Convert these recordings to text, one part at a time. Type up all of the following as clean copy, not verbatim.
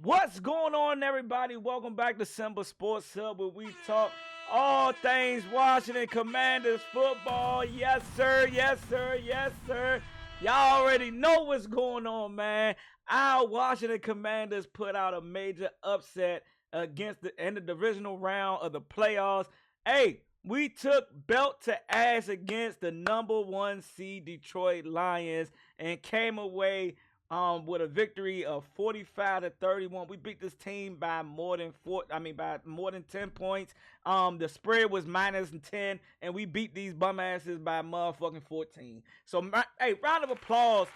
What's going on, everybody? Welcome back to Simba Sports Hub, where we talk all things Washington Commanders football. Yes, sir. Yes, sir. Yes, sir. Y'all already know what's going on, man. Our Washington Commanders put out a major upset against in the divisional round of the playoffs. Hey, we took belt to ass against the number one seed Detroit Lions and came away with a victory of 45-31. We beat this team by by more than 10 points. The spread was -10, and we beat these bum asses by motherfucking 14. So, hey, round of applause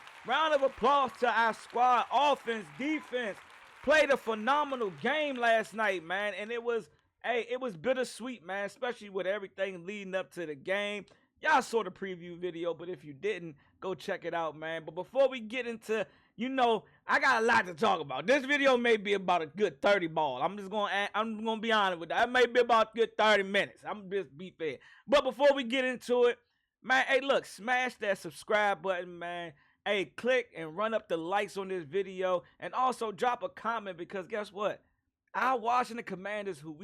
to our squad, offense, defense. Played a phenomenal game last night, man, and it was bittersweet, man, especially with everything leading up to the game. Y'all saw the preview video, but if you didn't, go check it out, man. But before we get into, I got a lot to talk about. This video may be about a good 30 ball. I'm gonna be honest with that. It may be about a good 30 minutes. I'm just be fair. But before we get into it, man, hey, look, smash that subscribe button, man. Hey, click and run up the likes on this video, and also drop a comment, because guess what? Our Washington Commanders, who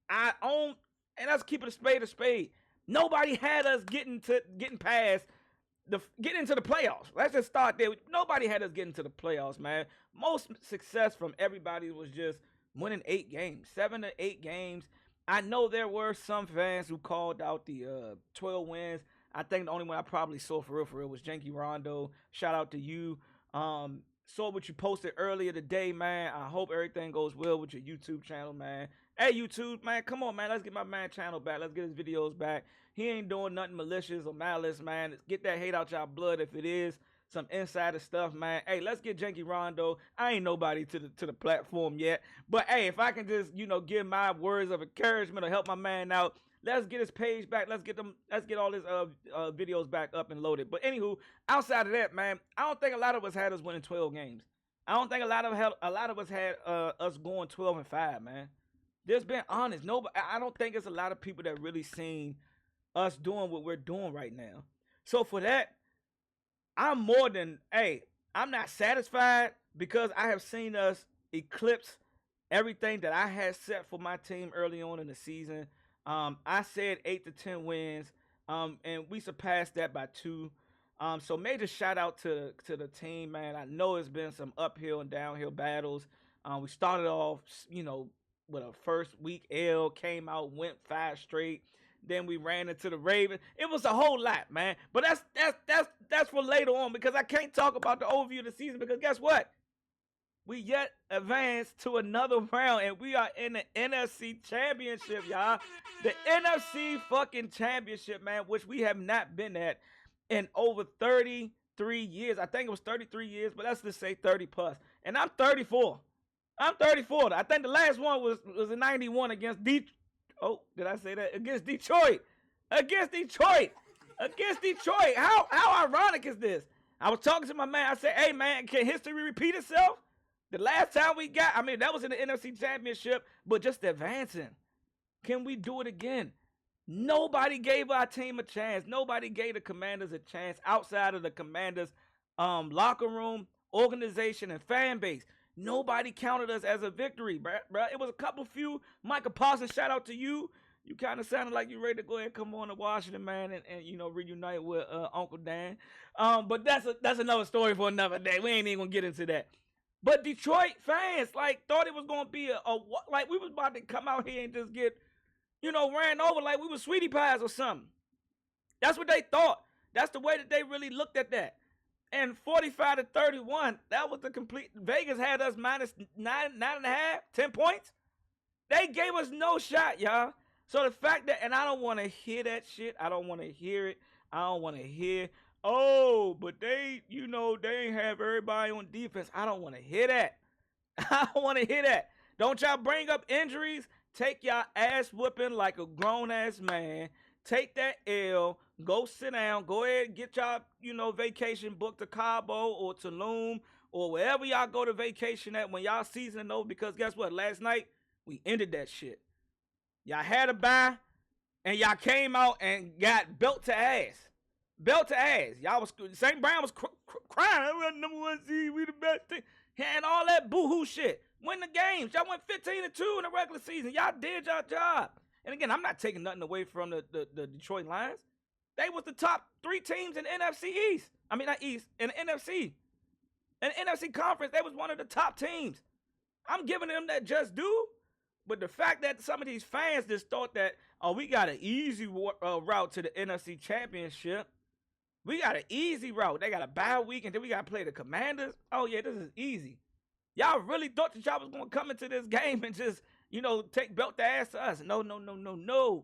I own, and let's keep it a spade. Nobody had us getting into the playoffs. Let's just start there. Nobody had us getting to the playoffs, man. Most success from everybody was just winning 8 games, 7 to 8 games. I know there were some fans who called out the 12 wins. I think the only one I probably saw for real was Janky Rondo. Shout out to you. Saw what you posted earlier today, man. I hope everything goes well with your YouTube channel, man. Hey, YouTube, man, come on, man. Let's get my man channel back. Let's get his videos back. He ain't doing nothing malicious or malice, man. Get that hate out y'all blood if it is some insider stuff, man. Hey, let's get Janky Rondo. I ain't nobody to the platform yet. But, hey, if I can just, give my words of encouragement or help my man out, let's get his page back. Let's get all his videos back up and loaded. But anywho, outside of that, man, I don't think a lot of us had us winning 12 games. I don't think a lot of us had us going 12-5, man. Just being honest, I don't think it's a lot of people that really seen us doing what we're doing right now. So for that, I'm not satisfied, because I have seen us eclipse everything that I had set for my team early on in the season. I said 8 to 10 wins, and we surpassed that by 2. So major shout out to the team, man. I know it's been some uphill and downhill battles. We started off, with a first week L, came out, went 5 straight. Then we ran into the Ravens. It was a whole lot, man. But that's for later on, because I can't talk about the overview of the season, because guess what? We yet advanced to another round, and we are in the NFC Championship, y'all. The NFC fucking Championship, man, which we have not been at in over 33 years. I think it was 33 years, but let's just say 30 plus. And I'm 34. I think the last one was in 91 against Detroit. Oh, did I say that? Against Detroit. How ironic is this? I was talking to my man. I said, hey, man, can history repeat itself? The last time we got, that was in the NFC Championship, but just advancing. Can we do it again? Nobody gave our team a chance. Nobody gave the Commanders a chance outside of the Commanders' locker room, organization, and fan base. Nobody counted us as a victory, bruh. It was a few. Micah Parsons, shout out to you. You kind of sounded like you ready to go ahead and come on to Washington, man, and reunite with Uncle Dan. But that's another story for another day. We ain't even gonna get into that. But Detroit fans thought it was gonna be we was about to come out here and just get ran over like we were sweetie pies or something. That's what they thought. That's the way that they really looked at that. And 45-31, that was the complete. Vegas had us minus 9.5, 10 points. They gave us no shot, y'all. So the fact that, and I don't want to hear that shit. I don't want to hear it. I don't want to hear, oh, but they ain't have everybody on defense. I don't want to hear that. I don't want to hear that. Don't y'all bring up injuries. Take y'all ass whooping like a grown-ass man. Take that L. Go sit down. Go ahead and get y'all, vacation booked to Cabo or Tulum or wherever y'all go to vacation at when y'all season over. Because guess what? Last night, we ended that shit. Y'all had a bye, and y'all came out and got belt to ass. Belt to ass. Y'all was, St. Brown was crying. We are number 1 seed. We the best thing. and all that boo-hoo shit. Win the games. Y'all went 15-2 in the regular season. Y'all did y'all job. And again, I'm not taking nothing away from the Detroit Lions. They was the top 3 teams in the NFC East. I mean, not East, in the NFC. In the NFC Conference, they was one of the top teams. I'm giving them that just due. But the fact that some of these fans just thought that, oh, we got an easy route to the NFC Championship. We got an easy route. They got a bye week, and then we got to play the Commanders. Oh, yeah, this is easy. Y'all really thought that y'all was going to come into this game and just, take belt the ass to us. No. No.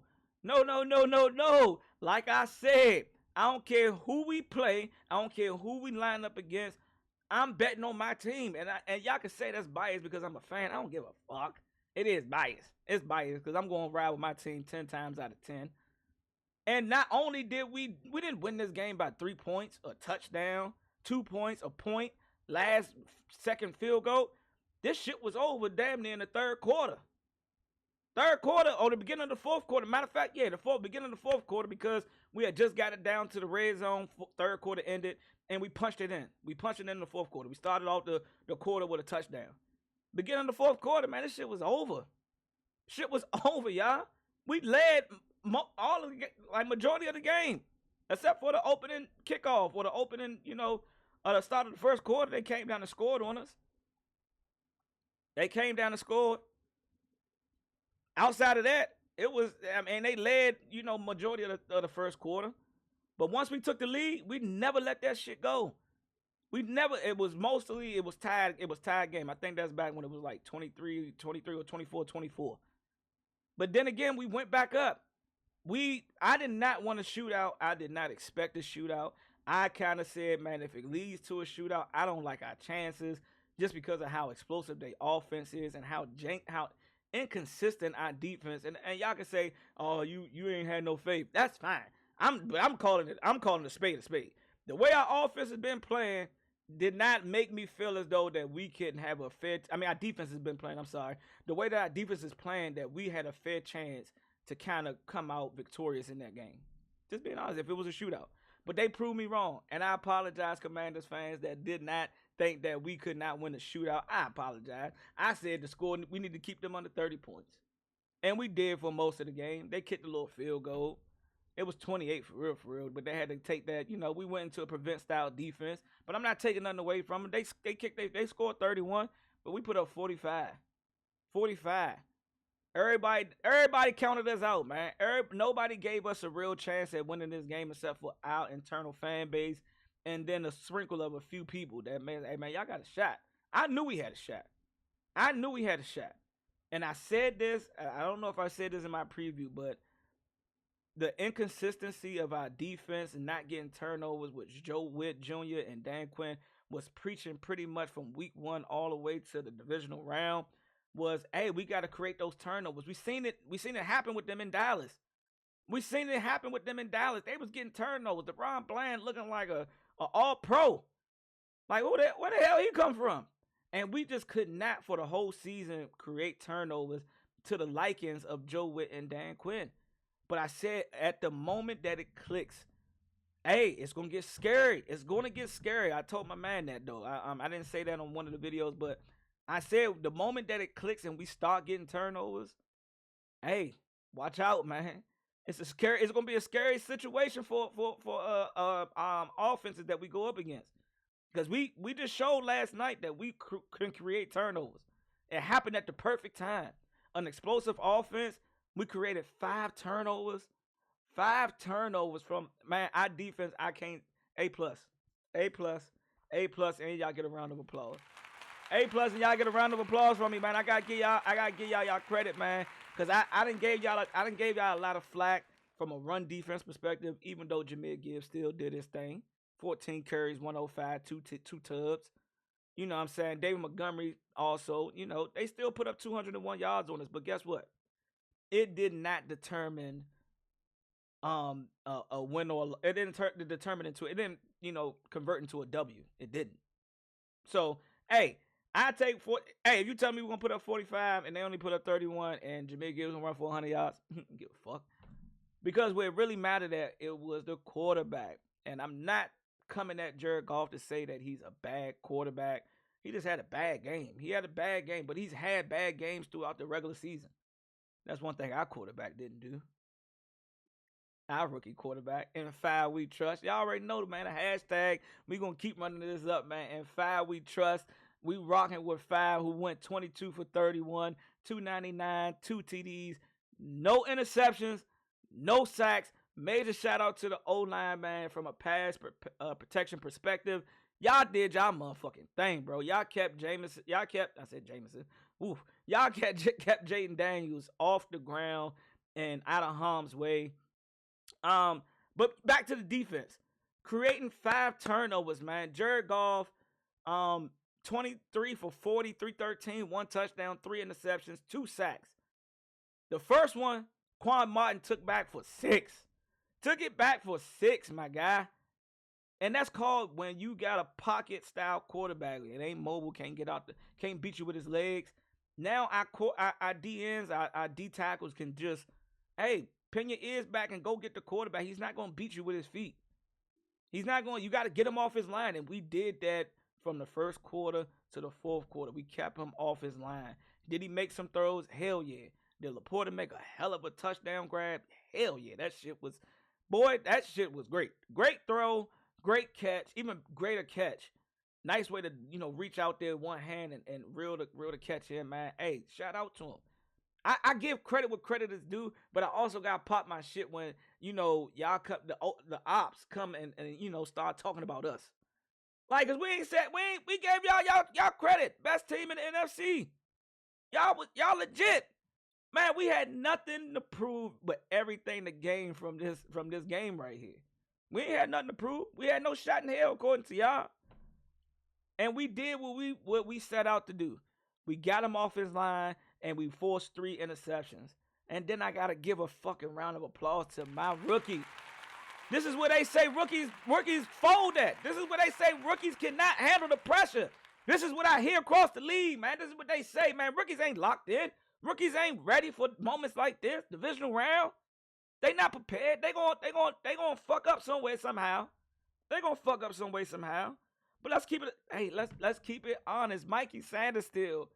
Like I said, I don't care who we play. I don't care who we line up against. I'm betting on my team. And y'all can say that's biased because I'm a fan. I don't give a fuck. It is biased. It's biased because I'm going to ride with my team 10 times out of 10. And not only did we didn't win this game by 3 points, a touchdown, 2 points, a point, last second field goal. This shit was over damn near in the third quarter. Or the beginning of the fourth quarter. Matter of fact, beginning of the fourth quarter, because we had just got it down to the red zone. Third quarter ended, and we punched it in. We punched it in the fourth quarter. We started off the quarter with a touchdown. Beginning of the fourth quarter, man, this shit was over. Shit was over, y'all. We led all of the majority of the game, except for the opening kickoff or the opening, the start of the first quarter. They came down and scored on us. They Outside of that, it was, they led, majority of the first quarter. But once we took the lead, we never let that shit go. It was tied game. I think that's back when it was like 23 or 24. But then again, we went back up. I did not want a shootout. I did not expect a shootout. I kind of said, man, if it leads to a shootout, I don't like our chances just because of how explosive their offense is and how inconsistent our defense. And y'all can say, oh, you ain't had no faith. That's fine. I'm calling a spade a spade. The way our offense has been playing did not make me feel as though that we couldn't have a fair. Our defense has been playing. I'm sorry. The way that our defense is playing, that we had a fair chance to kind of come out victorious in that game. Just being honest, if it was a shootout. But they proved me wrong. And I apologize, Commanders fans that did not think that we could not win a shootout. I apologize. I said the score, we need to keep them under 30 points. And we did for most of the game. They kicked a little field goal. It was 28 for real. But they had to take that. We went into a prevent-style defense. But I'm not taking nothing away from them. They scored 31, but we put up 45. 45. Everybody counted us out, man. Nobody gave us a real chance at winning this game except for our internal fan base and then a sprinkle of a few people that, man, hey, man, y'all got a shot. I knew we had a shot. And I said this, I don't know if I said this in my preview, but the inconsistency of our defense and not getting turnovers, which Joe Witt Jr. and Dan Quinn was preaching pretty much from week 1 all the way to the divisional round, was, hey, we got to create those turnovers. We seen it happen with them in Dallas. They was getting turnovers. DeBron Bland looking like a all-pro. Like, where the hell he come from? And we just could not, for the whole season, create turnovers to the likings of Joe Witt and Dan Quinn. But I said, at the moment that it clicks, hey, it's going to get scary. I told my man that, though. I didn't say that on one of the videos, but I said the moment that it clicks and we start getting turnovers, hey, watch out, man. It's going to be a scary situation for offenses that we go up against. Because we just showed last night that we can create turnovers. It happened at the perfect time. An explosive offense. We created 5 turnovers. 5 turnovers from, man, our defense. I can't. A+. And y'all get a round of applause. A+, and y'all get a round of applause from me, man. I gotta give y'all credit, man. Cause I done gave y'all a lot of flack from a run defense perspective, even though Jahmyr Gibbs still did his thing. 14 carries, 105, two tubs. You know what I'm saying? David Montgomery also, they still put up 201 yards on us. But guess what? It did not determine a win or it didn't determine into it didn't, convert into a W. It didn't. So, hey, if you tell me we're gonna put up 45 and they only put up 31 and Jahmyr Gibbs gonna run for 100 yards, give a fuck. Because where it really mattered at, it was the quarterback. And I'm not coming at Jared Goff to say that he's a bad quarterback. He just had a bad game. He had a bad game, but he's had bad games throughout the regular season. That's one thing our quarterback didn't do. Our rookie quarterback. And 5 we trust. Y'all already know, man, the hashtag. We going to keep running this up, man. And 5 we trust. We rocking with 5 who went 22 for 31, 299, 2 TDs, no interceptions, no sacks. Major shout out to the O-line, man, from a pass protection perspective. Y'all did y'all motherfucking thing, bro. Y'all kept Jameson. I said Jameson. Oof. Y'all kept Jaden Daniels off the ground and out of harm's way. But back to the defense. Creating 5 turnovers, man. Jared Goff, 23 for 40, 313, 1 touchdown, 3 interceptions, 2 sacks. The first one, Quan Martin took back for 6. Took it back for 6, my guy. And that's called when you got a pocket style quarterback. It ain't mobile, can't beat you with his legs. Now our DNs, our D tackles can just, hey, pin your ears back and go get the quarterback. He's not going to beat you with his feet. You got to get him off his line. And we did that from the first quarter to the fourth quarter. We kept him off his line. Did he make some throws? Hell yeah. Did Laporta make a hell of a touchdown grab? Hell yeah. That shit was great. Great throw, great catch, even greater catch. Nice way to, reach out there with one hand and reel the catch in, man. Hey, shout out to him. I give credit what credit is due, but I also got to pop my shit when, y'all the ops come and start talking about us. Like, cause we gave y'all credit. Best team in the NFC. Y'all legit. Man, we had nothing to prove but everything to gain from this game right here. We ain't had nothing to prove. We had no shot in hell according to y'all. And we did what we set out to do. We got him off his line and we forced 3 interceptions. And then I gotta give a fucking round of applause to my rookie. This is where they say rookies fold at. This is where they say rookies cannot handle the pressure. This is what I hear across the league, man. This is what they say, man. Rookies ain't locked in. Rookies ain't ready for moments like this. Divisional round. They not prepared. They gonna fuck up some way somehow. They gonna fuck up some way somehow. But let's keep it honest. Mikey Sanders still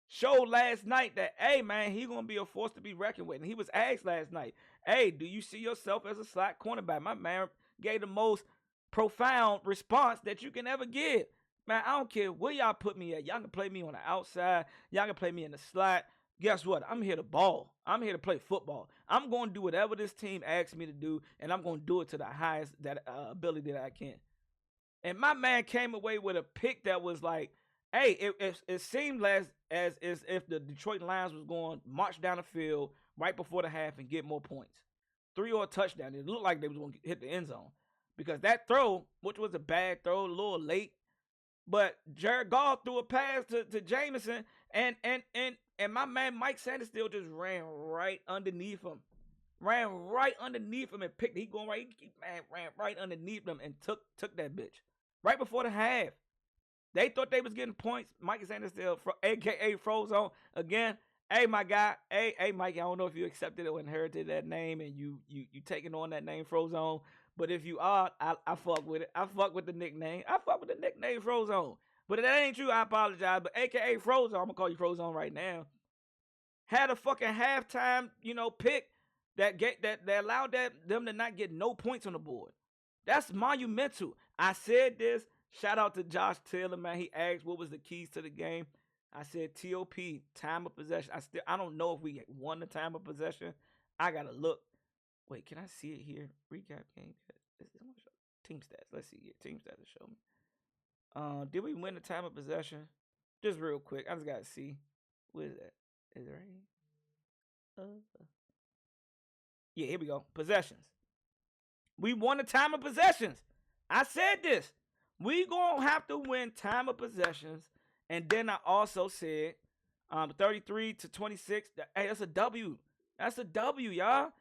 showed last night that, hey, man, he gonna be a force to be reckoned with. And he was asked last night, hey, do you see yourself as a slot cornerback? My man gave the most profound response that you can ever give. Man, I don't care where y'all put me at. Y'all can play me on the outside. Y'all can play me in the slot. Guess what? I'm here to ball. I'm here to play football. I'm going to do whatever this team asks me to do, and I'm going to do it to the highest ability that I can. And my man came away with a pick that was like, hey, it seemed as if the Detroit Lions was going to march down the field right before the half and get more points. 3 or a touchdown. It looked like they was going to hit the end zone. Because that throw, which was a bad throw, a little late, but Jared Goff threw a pass to Jameson, and my man Mike Sanders still just ran right underneath him. Ran right underneath him and picked. Ran right underneath him and took that bitch. Right before the half. They thought they was getting points. Mike Sanders still, a.k.a. Frozone. Again, hey, my guy. Hey, Mike, I don't know if you accepted or inherited that name and you taking on that name, Frozone. But if you are, I fuck with it. I fuck with the nickname. I fuck with the nickname Frozone. But if that ain't true, I apologize. But a.k.a. Frozone, I'm going to call you Frozone right now. Had a fucking halftime, pick that allowed them to not get no points on the board. That's monumental. I said this. Shout out to Josh Taylor, man. He asked what was the keys to the game. I said TOP, time of possession. I don't know if we won the time of possession. I got to look. Wait, can I see it here? Recap game. Team stats. Let's see here. Team stats will show me. Did we win the time of possession? Just real quick. I just got to see. What is that? Is it right here? Yeah, here we go. Possessions. We won the time of possessions. I said this. We going to have to win time of possessions. And then I also said 33-26. Hey, that's a W. That's a W, y'all.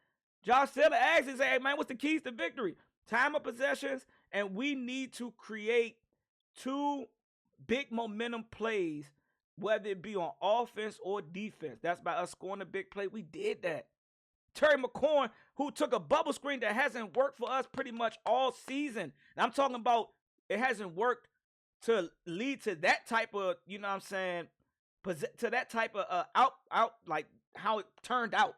Josh Taylor asked and said, hey, man, what's the keys to victory? Time of possessions, and we need to create 2 big momentum plays, whether it be on offense or defense. That's by us scoring a big play. We did that. Terry McLaurin, who took a bubble screen that hasn't worked for us pretty much all season. And I'm talking about it hasn't worked to lead to that type of, you know what I'm saying, to that type of out like how it turned out.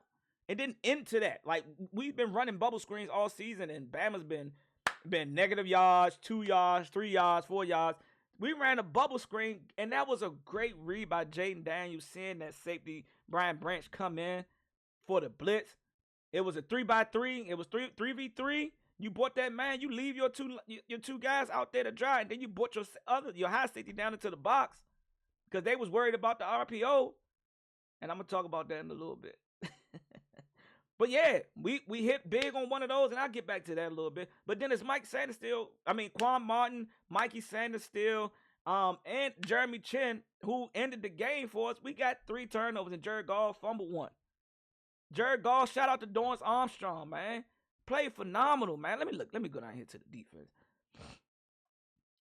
It didn't end to that. Like we've been running bubble screens all season, and Bama's been negative yards, 2 yards, 3 yards, 4 yards. We ran a bubble screen, and that was a great read by Jaden Daniels, seeing that safety Brian Branch come in for the blitz. It was a 3-by-3. It was 3v3. You brought that man. You leave your two guys out there to dry, and then you brought your high safety down into the box because they was worried about the RPO. And I'm gonna talk about that in a little bit. But yeah, we hit big on one of those, and I'll get back to that a little bit. But then it's Mike Sanders still, Quan Martin, Mikey Sanders still, and Jeremy Chin, who ended the game for us. We got 3 turnovers, and Jared Goff fumbled 1. Jared Goff, shout out to Dorrance Armstrong, man. Played phenomenal, man. Let me go down here to the defense.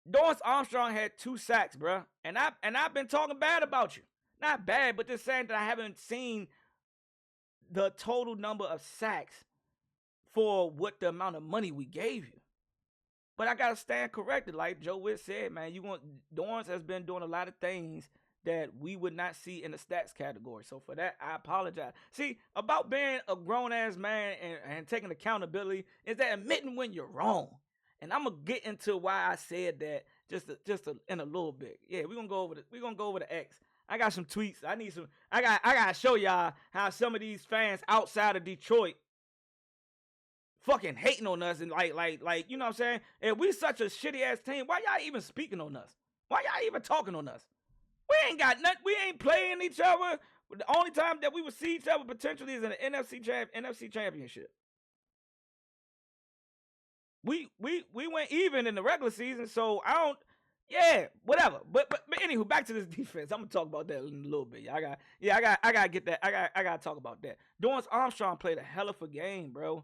Dorrance Armstrong had 2 sacks, bro. And I've been talking bad about you. Not bad, but just saying that I haven't seen the total number of sacks for what the amount of money we gave you. But I gotta stand corrected, like Joe Witt said, man. Dorrance has been doing a lot of things that we would not see in the stats category. So for that, I apologize. See, about being a grown-ass man and taking accountability is that admitting when you're wrong. And I'm gonna get into why I said that just in a little bit. Yeah, we're gonna go over the X. I got some tweets. I gotta show y'all how some of these fans outside of Detroit fucking hating on us and like, you know what I'm saying? If we such a shitty ass team, why y'all even speaking on us? Why y'all even talking on us? We ain't got nothing. We ain't playing each other. The only time that we would see each other potentially is in the NFC Championship. We went even in the regular season, so I don't. Yeah, whatever. But anywho, back to this defense. I'm gonna talk about that in a little bit. I gotta get that. I gotta talk about that. Dorrance Armstrong played a hell of a game, bro.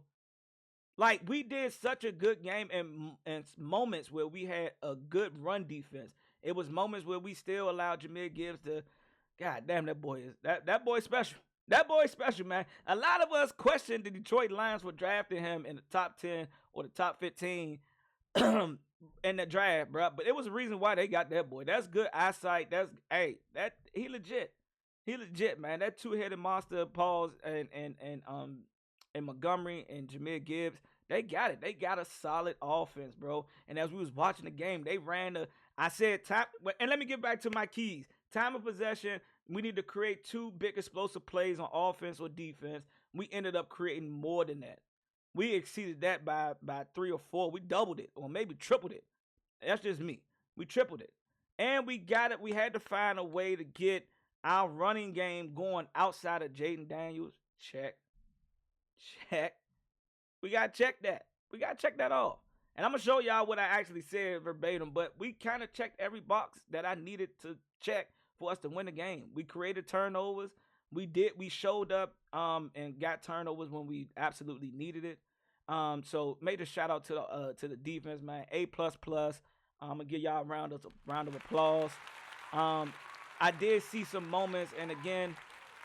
Like we did such a good game, and moments where we had a good run defense. It was moments where we still allowed Jahmyr Gibbs to. God damn, that boy is special. That boy's special, man. A lot of us questioned the Detroit Lions for drafting him in the top 10 or the top 15 in the draft, bro. But it was a reason why they got that boy. That's good eyesight. He legit. He legit, man. That 2-headed monster, Pauls and Montgomery and Jahmyr Gibbs, they got it. They got a solid offense, bro. And as we was watching the game, they ran I said time. And let me get back to my keys. Time of possession. We need to create 2 big explosive plays on offense or defense. We ended up creating more than that. We exceeded that by 3 or 4. We doubled it or maybe tripled it. That's just me. We tripled it. And we got it. We had to find a way to get our running game going outside of Jaden Daniels. Check. We got to check that. We got to check that off. And I'm going to show y'all what I actually said verbatim, but we kind of checked every box that I needed to check for us to win the game. We created turnovers. We showed up and got turnovers when we absolutely needed it. So major shout out to the defense, man. A++. I'm gonna give y'all a round of applause. I did see some moments, and again,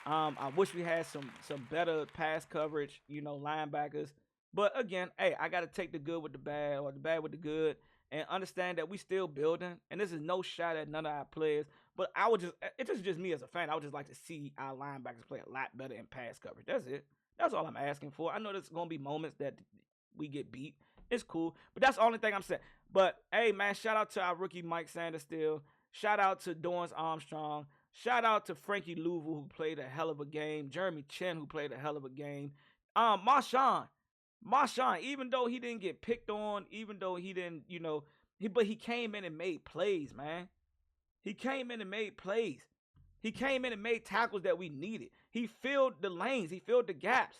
I wish we had some better pass coverage, linebackers. But again, hey, I gotta take the good with the bad, or the bad with the good, and understand that we still building. And this is no shot at none of our players. But it's just me as a fan. I would just like to see our linebackers play a lot better in pass coverage. That's it. That's all I'm asking for. I know there's gonna be moments that we get beat. It's cool, but that's the only thing I'm saying. But hey, man, shout out to our rookie Mike Sanders still. Shout out to Dorrance Armstrong. Shout out to Frankie Louisville, who played a hell of a game. Jeremy Chin, who played a hell of a game. Marshawn, even though he didn't get picked on, even though he didn't, but he came in and made plays, man. He came in and made plays. He came in and made tackles that we needed. He filled the lanes. He filled the gaps.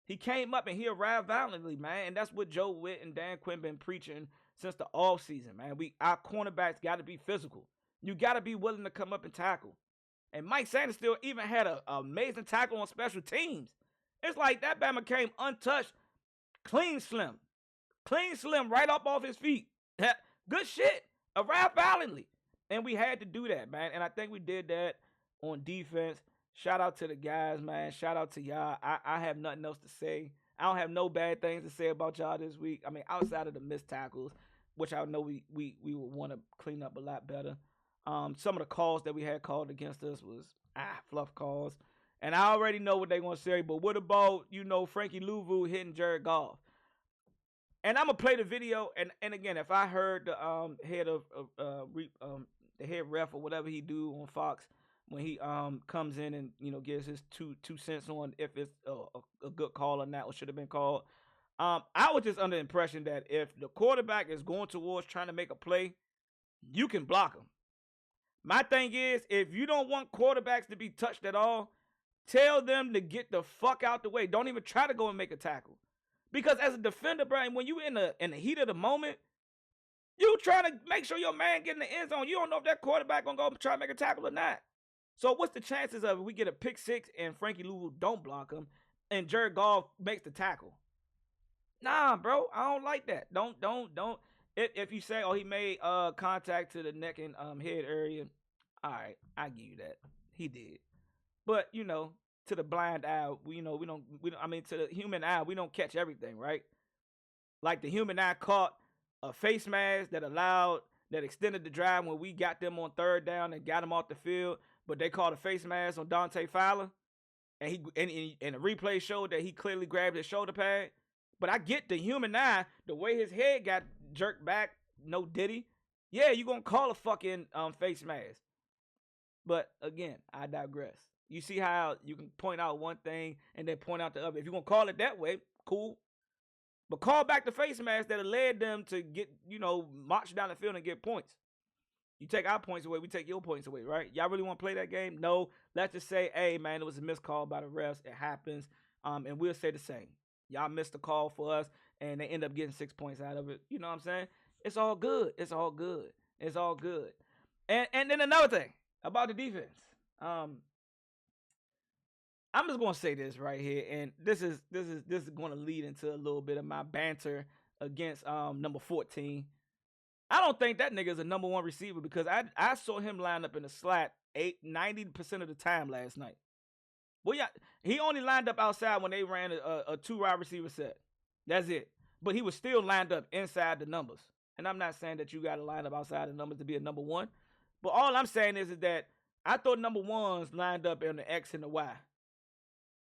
He came up and he arrived valiantly, man. And that's what Joe Witt and Dan Quinn been preaching since the offseason, man. Our cornerbacks got to be physical. You got to be willing to come up and tackle. And Mike Sanders still even had an amazing tackle on special teams. It's like that Bama came untouched, clean slim right up off his feet. Good shit. Arrived valiantly. And we had to do that, man. And I think we did that on defense. Shout out to the guys, man. Shout out to y'all. I have nothing else to say. I don't have no bad things to say about y'all this week. I mean, outside of the missed tackles. which I know we would want to clean up a lot better. Some of the calls that we had called against us was fluff calls, and I already know what they're gonna say. But what about Frankie Louvu hitting Jared Goff? And I'm gonna play the video. And again, if I heard the head of the head ref or whatever he do on Fox when he comes in and gives his two cents on if it's a good call or not, or should have been called. I was just under the impression that if the quarterback is going towards trying to make a play, you can block him. My thing is, if you don't want quarterbacks to be touched at all, tell them to get the fuck out the way. Don't even try to go and make a tackle. Because as a defender, Brian, when you in the heat of the moment, you trying to make sure your man get in the end zone. You don't know if that quarterback gonna go try to make a tackle or not. So what's the chances of we get a pick six and Frankie Louvu don't block him and Jared Goff makes the tackle? Nah, bro, I don't like that. Don't. If you say, he made contact to the neck and head area, all right, I give you that. He did. But to the blind eye, we don't. I mean, to the human eye, we don't catch everything, right? Like the human eye caught a face mask that extended the drive when we got them on third down and got them off the field, but they caught a face mask on Dante Fowler, and the replay showed that he clearly grabbed his shoulder pad. But I get the human eye, the way his head got jerked back, no diddy. Yeah, you gonna call a fucking face mask. But again, I digress. You see how you can point out one thing and then point out the other. If you're gonna call it that way, cool. But call back the face mask that led them to get, march down the field and get points. You take our points away, we take your points away, right? Y'all really want to play that game? No. Let's just say, hey, man, it was a missed call by the refs. It happens. And we'll say the same. Y'all missed the call for us, and they end up getting 6 points out of it. You know what I'm saying? It's all good. It's all good. It's all good. And then another thing about the defense. I'm just gonna say this right here, and this is going to lead into a little bit of my banter against number 14. I don't think that nigga is a number one receiver because I saw him line up in the slot 90% of the time last night. Well, yeah, he only lined up outside when they ran a two wide receiver set. That's it. But he was still lined up inside the numbers. And I'm not saying that you got to line up outside the numbers to be a number one. But all I'm saying is that I thought number ones lined up in the X and the Y.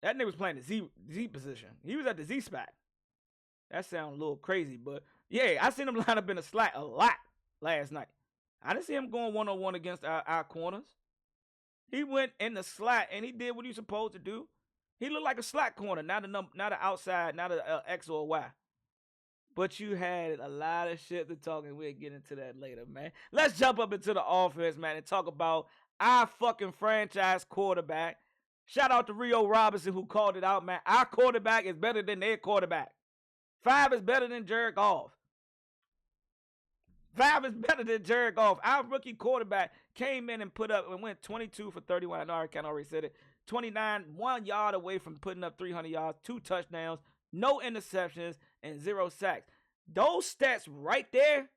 That nigga was playing the Z position. He was at the Z spot. That sounds a little crazy, but yeah, I seen him line up in the slot a lot last night. I didn't see him going one-on-one against our corners. He went in the slot and he did what he was supposed to do. He looked like a slot corner, not an outside, not an X or a Y. But you had a lot of shit to talk, and we'll get into that later, man. Let's jump up into the offense, man, and talk about our fucking franchise quarterback. Shout out to Rio Robinson who called it out, man. Our quarterback is better than their quarterback. 5 is better than Jared Goff. 5 is better than Jared Goff. Our rookie quarterback came in and put up and went 22 for 31. I know I kind of already said it. 29, 1 yard away from putting up 300 yards, 2 touchdowns, no interceptions, and 0 sacks. Those stats right there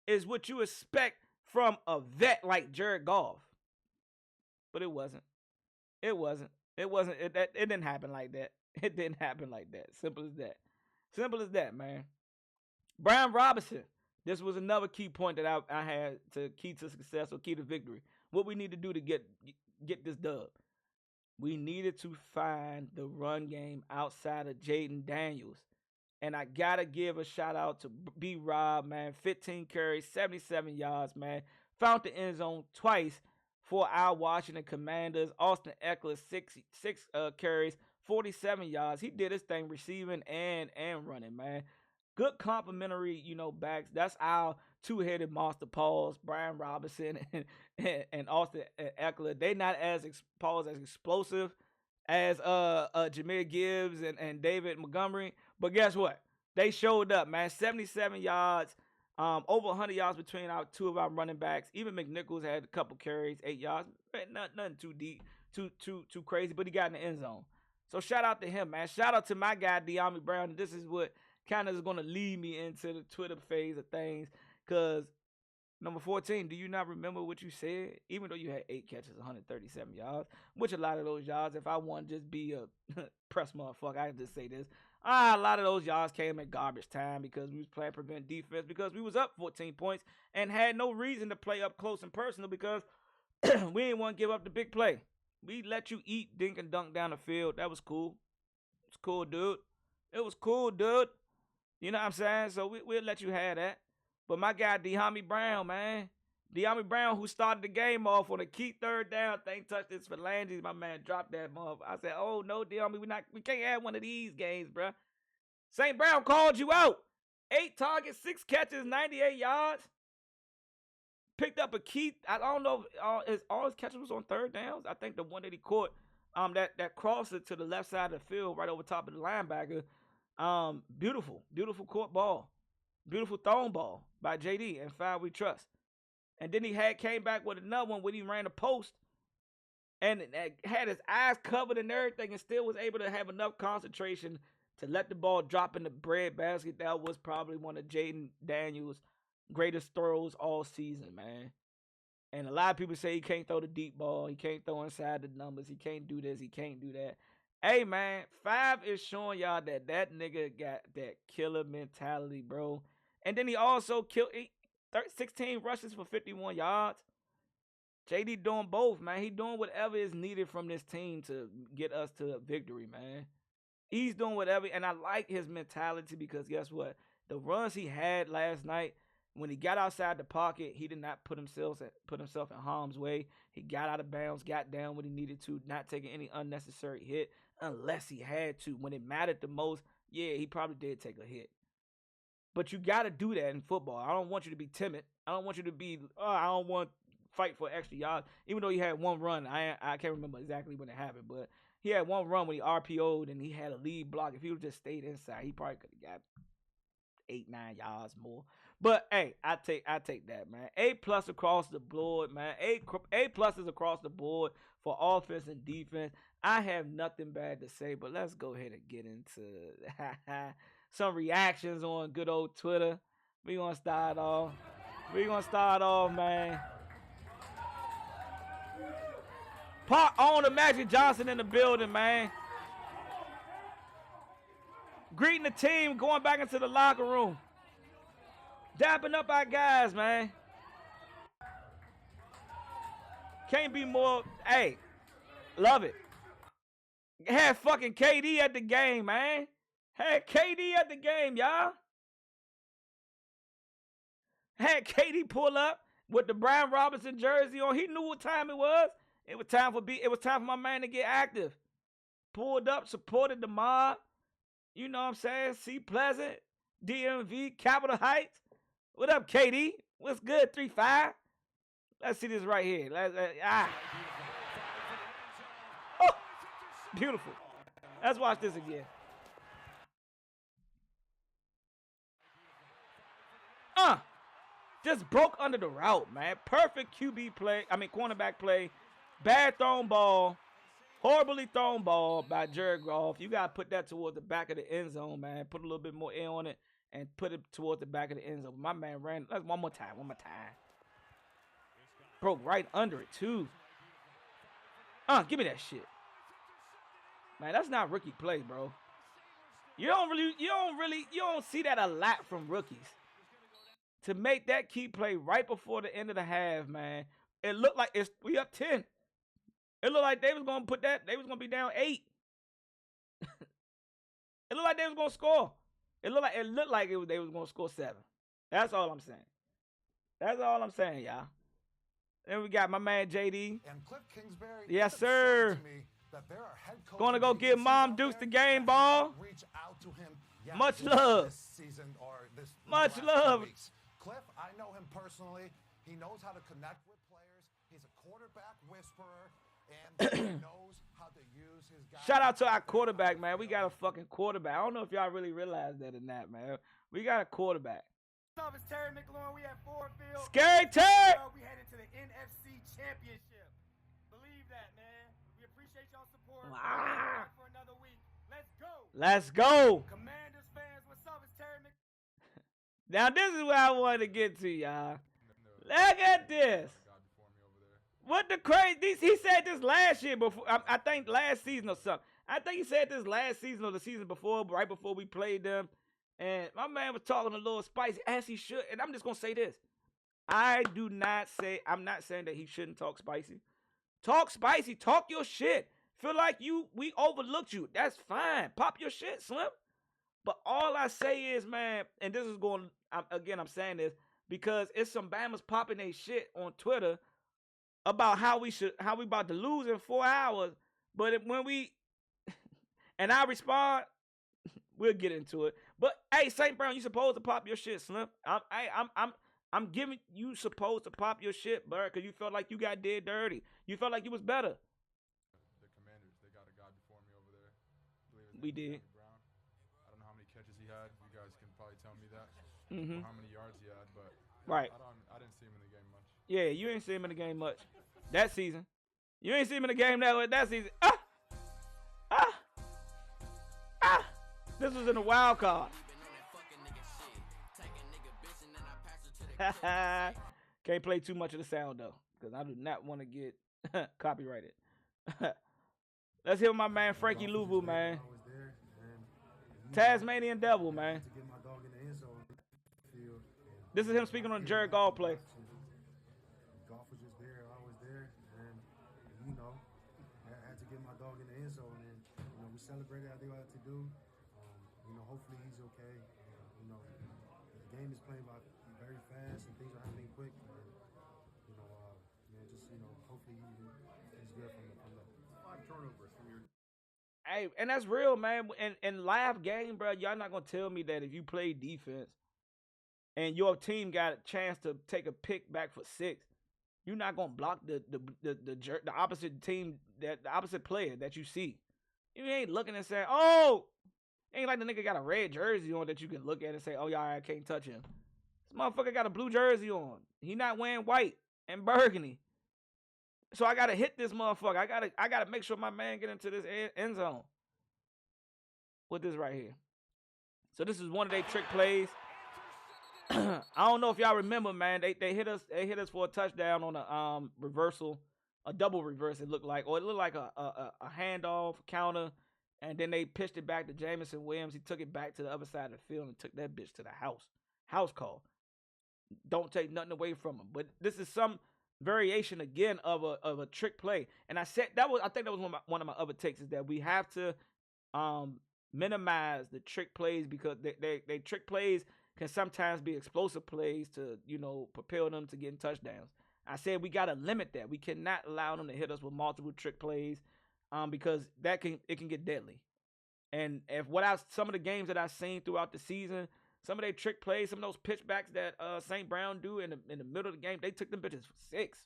is what you expect from a vet like Jared Goff. But it wasn't. It wasn't. It didn't happen like that. It didn't happen like that. Simple as that. Simple as that, man. Brian Robinson. This was another key point that I had to key to success or key to victory. What we need to do to get this dub. We needed to find the run game outside of Jaden Daniels. And I got to give a shout out to B. Rob, man. 15 carries, 77 yards, man. Found the end zone twice for our Washington Commanders. Austin Eckler, six carries, 47 yards. He did his thing receiving and running, man. Good complimentary, backs. That's our two-headed monster paws, Brian Robinson and Austin Eckler. They not as paws as explosive as Jahmyr Gibbs and David Montgomery. But guess what? They showed up, man. 77 yards, over 100 yards between two of our running backs. Even McNichols had a couple carries, 8 yards. Nothing too deep, too crazy, but he got in the end zone. So shout out to him, man. Shout out to my guy, De'Ami Brown. This is what kind of is going to lead me into the Twitter phase of things. Because, number 14, do you not remember what you said? Even though you had 8 catches, 137 yards, which a lot of those yards, if I want to just be a press motherfucker, I can just say this. A lot of those yards came at garbage time because we was playing prevent defense because we was up 14 points and had no reason to play up close and personal because we didn't want to give up the big play. We let you eat, dink, and dunk down the field. That was cool. It's cool, dude. It was cool, dude. You know what I'm saying? So we'll let you have that. But my guy, De'Ami Brown, man. De'Ami Brown, who started the game off on a key third down thing, touched his phalanges. My man dropped that motherfucker. I said, oh, no, De'Ami, we can't have one of these games, bro. St. Brown called you out. 8 targets, 6 catches, 98 yards. Picked up a key. I don't know if all his catches was on third downs. I think the one that he caught, that crossed it to the left side of the field right over top of the linebacker. Beautiful court ball. Beautiful thrown ball by JD and 5 we trust. And then he came back with another one when he ran a post and had his eyes covered and everything and still was able to have enough concentration to let the ball drop in the bread basket. That was probably one of Jaden Daniels' greatest throws all season, man. And a lot of people say he can't throw the deep ball. He can't throw inside the numbers. He can't do this. He can't do that. Hey, man, 5 is showing y'all that nigga got that killer mentality, bro. And then he also killed 16 rushes for 51 yards. JD doing both, man. He doing whatever is needed from this team to get us to a victory, man. He's doing whatever, and I like his mentality because guess what? The runs he had last night, when he got outside the pocket, he did not put himself in harm's way. He got out of bounds, got down when he needed to, not taking any unnecessary hit unless he had to. When it mattered the most, yeah, he probably did take a hit. But you got to do that in football. I don't want you to be timid. I don't want you to be, I don't want to fight for extra yards. Even though he had one run, I can't remember exactly when it happened, but he had one run when he RPO'd and he had a lead block. If he would just stayed inside, he probably could have got 8-9 yards more. But hey, I take that, man. A+ across the board, man. A+ is across the board for offense and defense. I have nothing bad to say, but let's go ahead and get into some reactions on good old Twitter. We're gonna start off, man. Part owner Magic Johnson in the building, man. Greeting the team, going back into the locker room. Dapping up our guys, man. Can't be more, hey, love it. Had fucking KD at the game, man. Had KD at the game, y'all. Had KD pull up with the Brian Robinson jersey on. He knew what time it was. It was time for my man to get active. Pulled up, supported the mob. You know what I'm saying? C Pleasant, DMV, Capitol Heights. What up, KD? What's good, 3-5? Let's see this right here. Oh, beautiful. Let's watch this again. Just broke under the route, man. Perfect cornerback play. Bad thrown ball. Horribly thrown ball by Jared Goff. You got to put that towards the back of the end zone, man. Put a little bit more air on it and put it towards the back of the end zone. My man ran. Let's one more time. Broke right under it, too. Give me that shit. Man, that's not rookie play, bro. You don't see that a lot from rookies. To make that key play right before the end of the half, man. It looked like we up 10. It looked like they was gonna be down 8. It looked like they was gonna score. It looked like they was gonna score 7. That's all I'm saying. Y'all. Then we got my man JD. And Cliff Kingsbury. Yes, sir. Gonna go give Mom Dukes the game ball. Reach out to him. Much love. Much love. Cliff, I know him personally. He knows how to connect with players. He's a quarterback whisperer, and he knows how to use his guys. Shout out to our quarterback, man. We got a fucking quarterback. I don't know if y'all really realize that or not, man. We got a quarterback. What's up, it's Terry McLaurin. We at Ford Field. Scary Terry! We headed to the NFC Championship. Believe that, man. We appreciate y'all support. Wow. For another week. Let's go. Commanders fans, what's up? It's Terry McLaurin. Now, this is where I wanted to get to, y'all. Look at this. What the crazy? He said this last year before. I think last season or something. I think he said this last season or the season before, right before we played them. And my man was talking a little spicy, as he should. And I'm just going to say this. I'm not saying that he shouldn't talk spicy. Talk spicy. Talk your shit. Feel like we overlooked you. That's fine. Pop your shit, Slim. But all I say is, man, and this is going, I'm saying this because it's some Bammers popping their shit on Twitter about how we about to lose in 4 hours. But when we, and I respond, we'll get into it. But hey, St. Brown, you supposed to pop your shit, Slim. I'm giving you supposed to pop your shit, bro, because you felt like you got did dirty. You felt like you was better. The Commanders, they got a guy before me over there. We did. Brown. I don't know how many catches he had. You guys can probably tell me that. Mm-hmm. Or how many yards he had, but right. I didn't see him in the game much. Yeah, you ain't see him in the game much that season. You ain't see him in the game that season. This was in the wild card. Can't play too much of the sound though, because I do not want to get copyrighted. Let's hear my man Frankie Louvu, man. Tasmanian Devil, man. This is him speaking on the Jared Goff play. Goff was just there. I was there, and you know, I had to get my dog in the end zone, and you know, we celebrated. I think I had to do. You know, hopefully he's okay. You know, the game is playing by very fast, and things are happening quick. And, you know, man, just you know, hopefully he's good from the 5 turnovers from your. Hey, and that's real, man. In live game, bro, y'all not gonna tell me that if you play defense and your team got a chance to take a pick back for 6, you're not gonna block the opposite team, the opposite player that you see. You ain't looking and saying, "Oh," ain't like the nigga got a red jersey on that you can look at and say, "Oh, y'all, I can't touch him." This motherfucker got a blue jersey on. He not wearing white and burgundy. So I gotta hit this motherfucker. I gotta make sure my man get into this end zone with this right here. So this is one of their trick plays. I don't know if y'all remember, man. They hit us for a touchdown on a reversal, a double reverse. It looked like, or it looked like a handoff counter, and then they pitched it back to Jamison Williams. He took it back to the other side of the field and took that bitch to the house call. Don't take nothing away from him, but this is some variation again of a trick play. And I think that was one of my other takes, is that we have to minimize the trick plays, because they trick plays can sometimes be explosive plays to, you know, propel them to getting touchdowns. I said we got to limit that. We cannot allow them to hit us with multiple trick plays, because it can get deadly. And some of the games that I've seen throughout the season, some of their trick plays, some of those pitchbacks that St. Brown do in the middle of the game, they took them bitches for 6.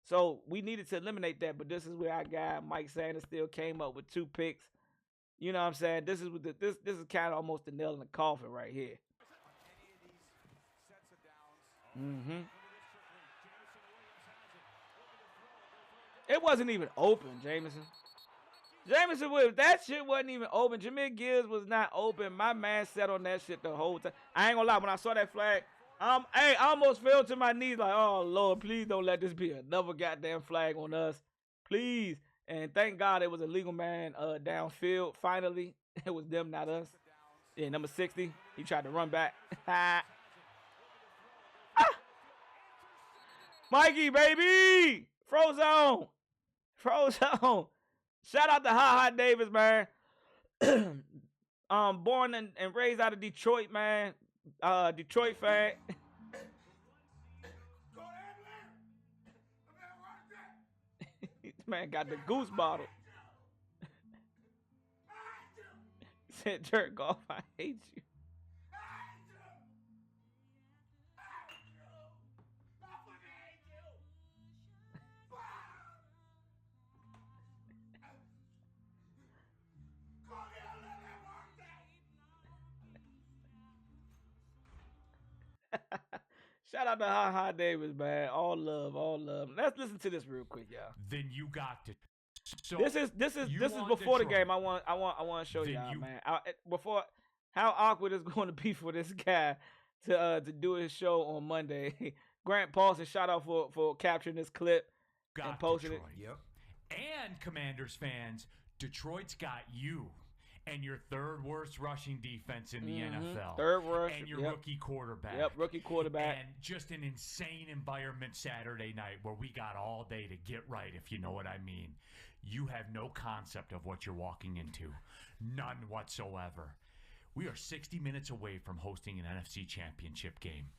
So we needed to eliminate that, but this is where our guy Mike Sanders still came up with 2 picks. You know what I'm saying? This is kind of almost the nail in the coffin right here. Mm-hmm. It wasn't even open, Jameson. That shit wasn't even open. Jameer Gibbs was not open. My man sat on that shit the whole time. I ain't gonna lie, when I saw that flag, I almost fell to my knees like, oh Lord, please don't let this be another goddamn flag on us. Please. And thank God it was a legal man downfield. Finally, it was them, not us. Yeah, number 60. He tried to run back. Mikey, baby! Frozone! Shout out to Ha Davis, man. Born and raised out of Detroit, man. Detroit fan. This man got the goose bottle. He said, Jared Goff, I hate you. Shout out to Ha Davis, man. All love. Let's listen to this real quick, y'all. Then you got to. So this is before the game. I want to show y'all, man. Before, how awkward it's going to be for this guy to do his show on Monday. Grant Paulson, shout out for capturing this clip and posting it. Yep. And Commanders fans, Detroit's got you and your third worst rushing defense in the NFL. Third worst. And your Yep. rookie quarterback. Yep, rookie quarterback. And just an insane environment Saturday night where we got all day to get right, if you know what I mean. You have no concept of what you're walking into. None whatsoever. We are 60 minutes away from hosting an NFC Championship game.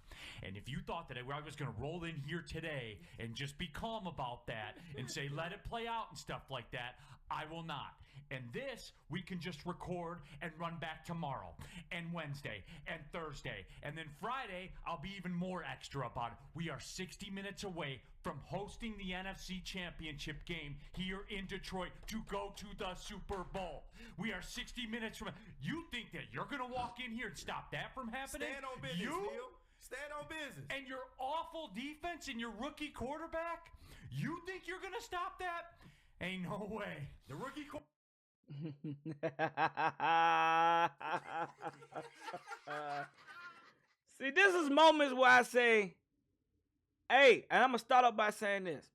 And if you thought that I was going to roll in here today and just be calm about that and say, let it play out and stuff like that, I will not. And this, we can just record and run back tomorrow and Wednesday and Thursday. And then Friday, I'll be even more extra about it. We are 60 minutes away from hosting the NFC Championship game here in Detroit to go to the Super Bowl. We are 60 minutes from... You think that you're going to walk in here and stop that from happening? Stand on business, Neil. Stand on business. And your awful defense and your rookie quarterback? You think you're going to stop that? Ain't no way. The rookie See, this is moments where I say, hey, and I'm going to start off by saying this.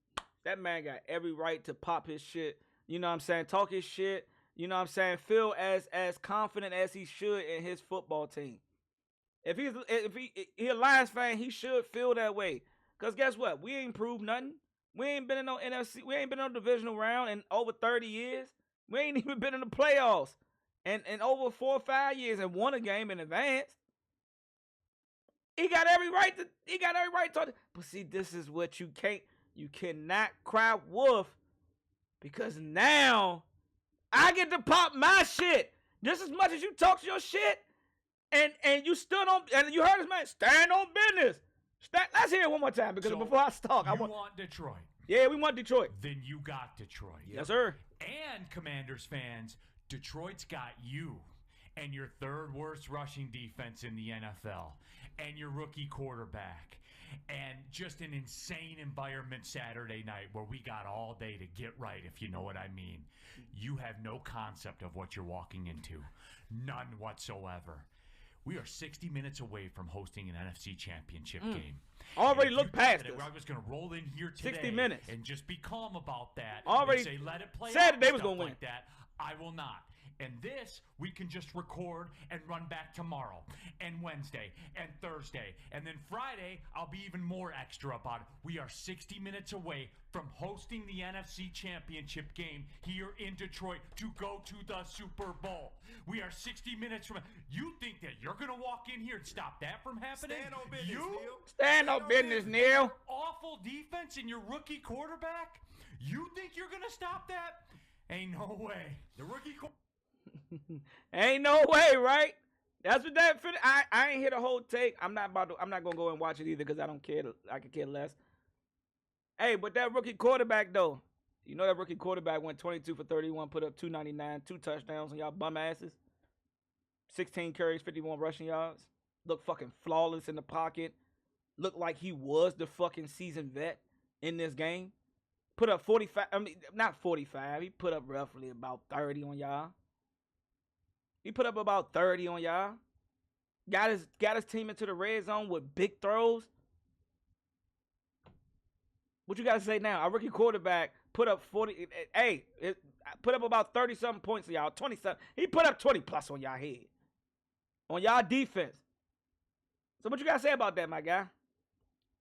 That man got every right to pop his shit. You know what I'm saying? Talk his shit. You know what I'm saying? Feel as confident as he should in his football team. If he a Lions fan, he should feel that way. Because guess what? We ain't proved nothing. We ain't been in no NFC. We ain't been in no divisional round in over 30 years. We ain't even been in the playoffs in over 4 or 5 years and won a game in advance. He got every right to. But see, this is what you cannot cry wolf, because now I get to pop my shit just as much as you talk your shit, and you stood on, and you heard this man stand on business. Let's hear it one more time, because before I talk, I want Detroit. Yeah, we want Detroit. Then you got Detroit. Yes, sir. And Commanders fans, Detroit's got you and your third worst rushing defense in the NFL and your rookie quarterback and just an insane environment Saturday night where we got all day to get right, if you know what I mean. You have no concept of what you're walking into. None whatsoever. We are 60 minutes away from hosting an NFC Championship game. Already looked past this. I was going to roll in here today 60 minutes. and just be calm about that. Already and say, let it play said out they was stuff gonna win. like that. I will not. And this, we can just record and run back tomorrow and Wednesday and Thursday. And then Friday, I'll be even more extra about it. We are 60 minutes away from hosting the NFC Championship game here in Detroit to go to the Super Bowl. We are 60 minutes from... You think that you're going to walk in here and stop that from happening? Stand on business, Neil. Stand on business, Neil. Your awful defense and your rookie quarterback? You think you're going to stop that? Ain't no way. The rookie Ain't no way, right? That's what that. I ain't hear the whole take. I'm not gonna go and watch it either, because I don't care. I could care less. Hey, but that rookie quarterback though, you know that rookie quarterback went 22 for 31, put up 299, 2 touchdowns on y'all bum asses. 16 carries, 51 rushing yards. Looked fucking flawless in the pocket. Looked like he was the fucking seasoned vet in this game. Put up 45. I mean, not 45. He put up roughly about 30 on y'all. He put up about 30 on y'all. Got his team into the red zone with big throws. What you got to say now? Our rookie quarterback put up 40. Hey, put up about 30-something points on y'all. 27. He put up 20 plus on y'all head. On y'all defense. So what you got to say about that, my guy?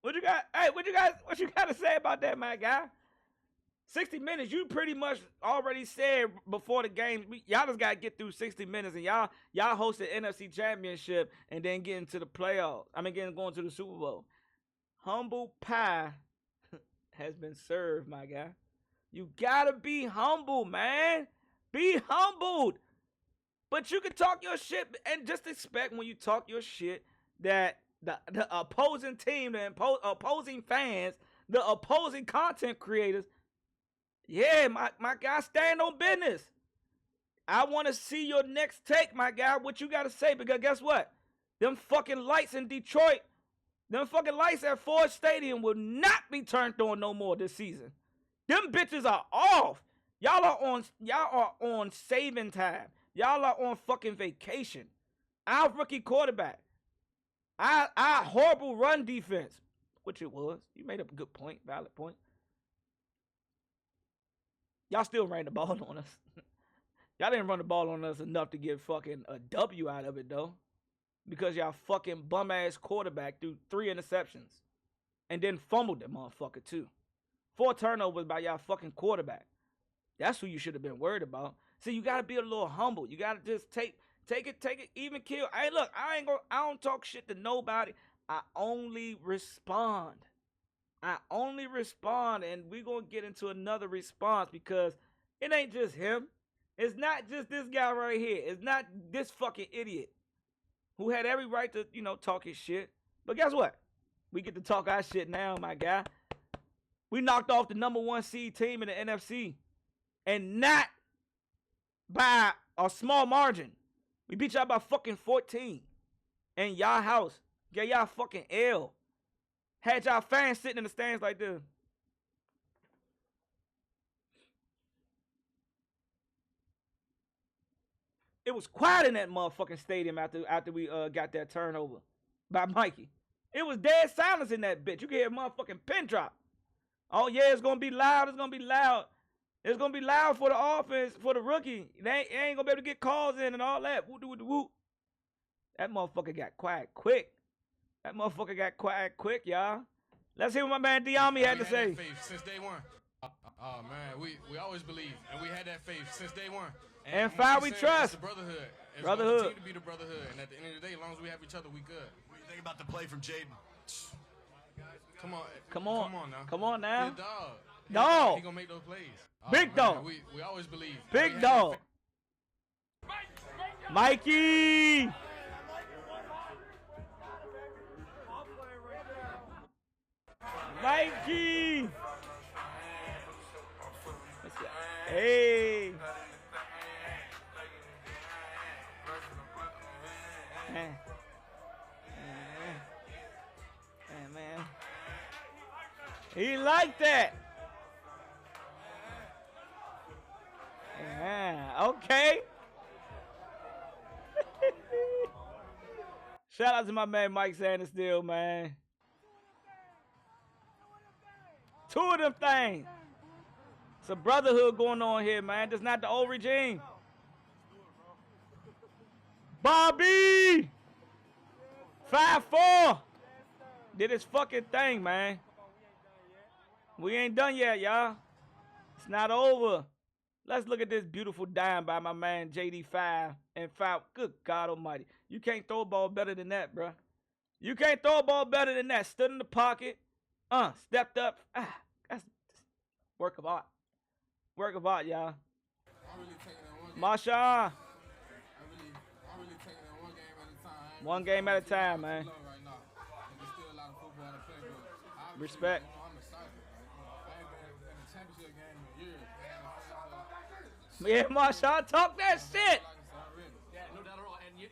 What you got to say about that, my guy? 60 minutes, you pretty much already said before the game, y'all just got to get through 60 minutes, and y'all hosted NFC Championship and then get into the playoffs. Going to the Super Bowl. Humble pie has been served, my guy. You got to be humble, man. Be humbled. But you can talk your shit and just expect when you talk your shit that the opposing team, the opposing fans, the opposing content creators, yeah, my guy, stand on business. I want to see your next take, my guy, what you got to say, because guess what? Them fucking lights in Detroit, them fucking lights at Ford Stadium will not be turned on no more this season. Them bitches are off. Y'all are on saving time. Y'all are on fucking vacation. Our rookie quarterback. Our horrible run defense, which it was. You made a good point, valid point. Y'all still ran the ball on us. Y'all didn't run the ball on us enough to get fucking a W out of it, though. Because y'all fucking bum-ass quarterback threw 3 interceptions. And then fumbled that motherfucker, too. 4 turnovers by y'all fucking quarterback. That's who you should have been worried about. See, you got to be a little humble. You got to just take it, even kill. Hey, look, I don't talk shit to nobody. I only respond. And we're going to get into another response because it ain't just him. It's not just this guy right here. It's not this fucking idiot who had every right to, talk his shit. But guess what? We get to talk our shit now, my guy. We knocked off the number 1 seed team in the NFC. And not by a small margin. We beat y'all by fucking 14. In y'all house. Get y'all fucking L. Had y'all fans sitting in the stands like this. It was quiet in that motherfucking stadium after we got that turnover by Mikey. It was dead silence in that bitch. You can hear a motherfucking pin drop. Oh yeah, it's gonna be loud. It's gonna be loud. It's gonna be loud for the offense, for the rookie. They ain't gonna be able to get calls in and all that. Woo. That motherfucker got quiet quick. Y'all. Let's hear what my man Diami had to say. That faith since day one. Oh man, we always believe, and we had that faith since day one. And five, we trust. It's the brotherhood. It's Brotherhood. Continue to be the brotherhood, and at the end of the day, as long as we have each other, we good. What do you think about the play from Jaden? Come on now. Come on now. He's a dog. Dog. He gonna make those plays. Big dog. We always believe. Big dog. Mikey. Mikey. Hey. Man. He liked that. Yeah, okay. Shout out to my man Mike Sanders still, man. 2 of them things. It's a brotherhood going on here, man. That's not the old regime. Bobby! 5-4. Did his fucking thing, man. We ain't done yet, y'all. It's not over. Let's look at this beautiful dime by my man JD5 and 5. Good God almighty. You can't throw a ball better than that, bro. You can't throw a ball better than that. Stood in the pocket. Stepped up. That's work of art. Work of art, y'all. Masha. I'm really taking it one game at a time. One game at a time, man. Right now. And there's still a lot of football to play, but Respect. I'm excited. I ain't been in the championship game in years. Yeah, Marshawn, talk that shit. Yeah, no doubt at all. And you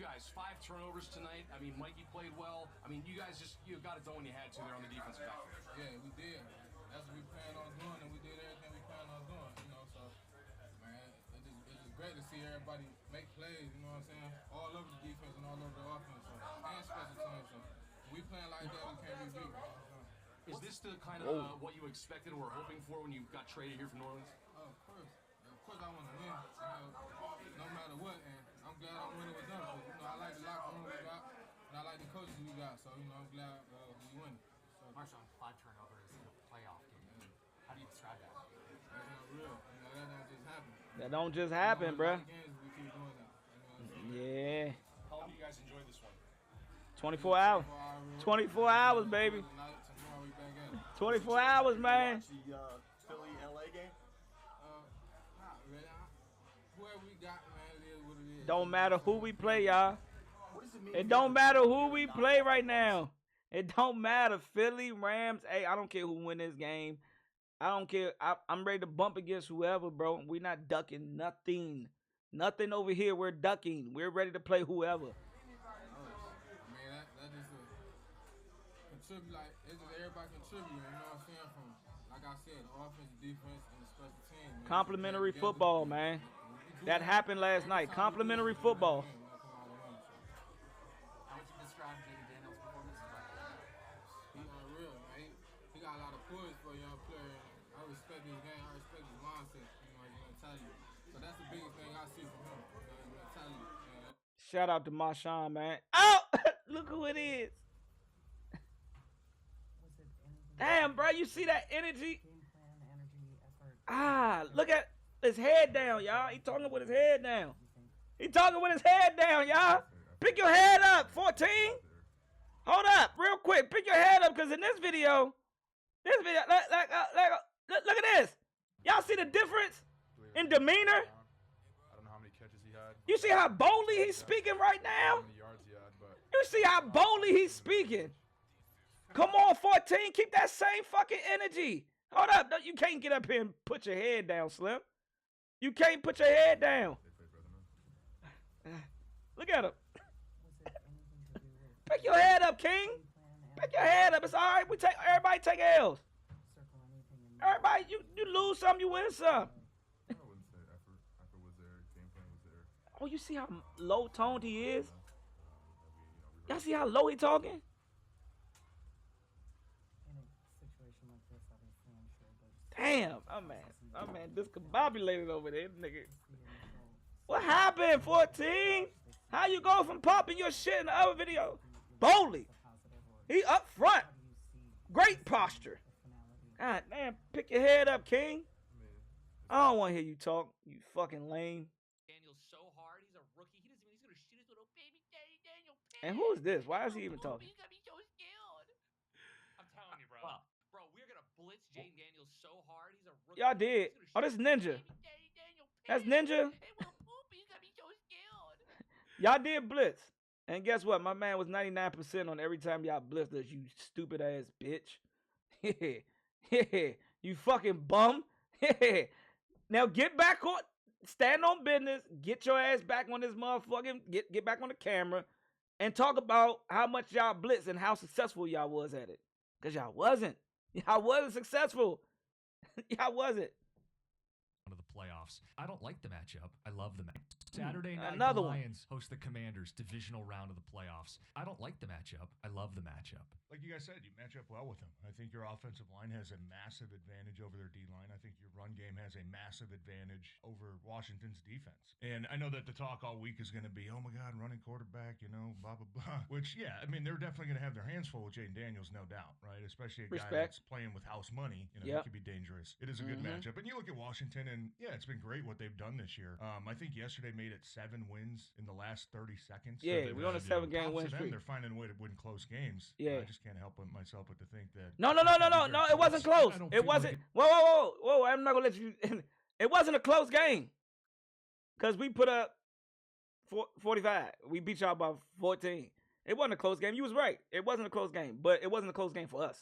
guys, 5 turnovers tonight. I mean, Mikey played well. I mean, you guys you got it done when you had to there on the defensive back. Yeah, we did. That's what we planned on doing, and we did everything we planned on doing. So, man, it's just great to see everybody make plays. You know what I'm saying? All over the defense and all over the offense, and special teams. So, we playing like that, we can't be beat. You know what I'm saying? Is this the kind of what you expected or were hoping for when you got traded here from New Orleans? Oh, of course. Of course I want to win, no matter what. And I'm glad I'm winning with them. I like the locker room we got, and I like the coaches we got. So, I'm glad we win. So, Marshawn, 5 turnovers in a playoff game. How do you describe that? That's not real. That don't just happen. That don't just happen, bruh. Games, we keep doing that. Yeah. How long do you guys enjoy this one? 24 hours. 24 hours, baby. 24 hours, man. The Philly LA game? Not really. Whoever we got, man, it is what it is. Don't matter who we play, y'all. What does it mean? It don't matter who we play right now. It don't matter. Philly, Rams. Hey, I don't care who win this game. I don't care. I'm ready to bump against whoever, bro. We're not ducking nothing. Nothing over here. We're ducking. We're ready to play whoever. Man, that just contribute. Like, it's just everybody contributing. You know what I'm saying? From, like I said, the offense, defense, and the special teams. Complimentary football, man. That happened last night. Complimentary football. How would you describe Jaden Daniels' performance? He's unreal, man. He got a lot of poise for a young player. I respect his game. I respect his mindset. You know, his mentality. So that's the biggest thing I see from him. Mentality. Man. Shout out to Marshawn, man. Oh, look who it is. Damn, bro, you see that energy? Ah, look at his head down, y'all. He talking with his head down. He talking with his head down, y'all. Pick your head up, 14. Hold up, real quick. Pick your head up, because in this video, look at this. Y'all see the difference in demeanor? I don't know how many catches he had. You see how boldly he's speaking right now? How many yards he had, but You see how boldly he's speaking? Come on, 14. Keep that same fucking energy. Hold up. You can't get up here and put your head down, Slim. You can't put your head down. Look at him. Pick your head up, King. Pick your head up. It's all right. Everybody take L's. Everybody, you lose some, you win some. I wouldn't say effort. Effort was there. Game plan was there. Oh, you see how low toned he is? Y'all see how low he talking? Damn, my man discombobulated over there, nigga. What happened, 14? How you go from popping your shit in the other video? Boldly. He up front. Great posture. God damn, pick your head up, King. I don't want to hear you talk, you fucking lame. Daniel's so hard, he's a rookie. He's gonna shoot his little baby daddy Daniel. And who is this? Why is he even talking? He's gonna be so scared. I'm telling you, bro. Bro, we're gonna blitz Jaden Daniels so hard, he's a rookie. Y'all did. Oh, this is Ninja. That's Ninja. Y'all did blitz. And guess what? My man was 99% on every time y'all blitzed us, you stupid ass bitch. You fucking bum. Now get back on, stand on business, get your ass back on this motherfucking, get back on the camera, and talk about how much y'all blitzed and how successful y'all was at it. Because y'all wasn't. Y'all wasn't successful. Y'all wasn't. Of the playoffs. I don't like the matchup. I love the match. Saturday night, Another the one. Lions host the Commanders divisional round of the playoffs. I don't like the matchup. I love the matchup. Like you guys said, you match up well with them. I think your offensive line has a massive advantage over their D-line. I think your run game has a massive advantage over Washington's defense. And I know that the talk all week is going to be, oh my God, running quarterback, blah, blah, blah. Which, yeah, I mean, they're definitely going to have their hands full with Jaden Daniels, no doubt, right? Especially a guy that's playing with house money. He could be dangerous. It is a good matchup. And you look at Washington, and yeah, it's been great what they've done this year. I think yesterday made it 7 wins in the last 30 seconds. Yeah, we're on a 7-game win streak. They're finding a way to win close games. Yeah. I just can't help myself but to think that. No, it wasn't close. It wasn't. Whoa, I'm not going to let you. It wasn't a close game. Because we put up 45. We beat y'all by 14. It wasn't a close game. You was right. It wasn't a close game. But it wasn't a close game for us.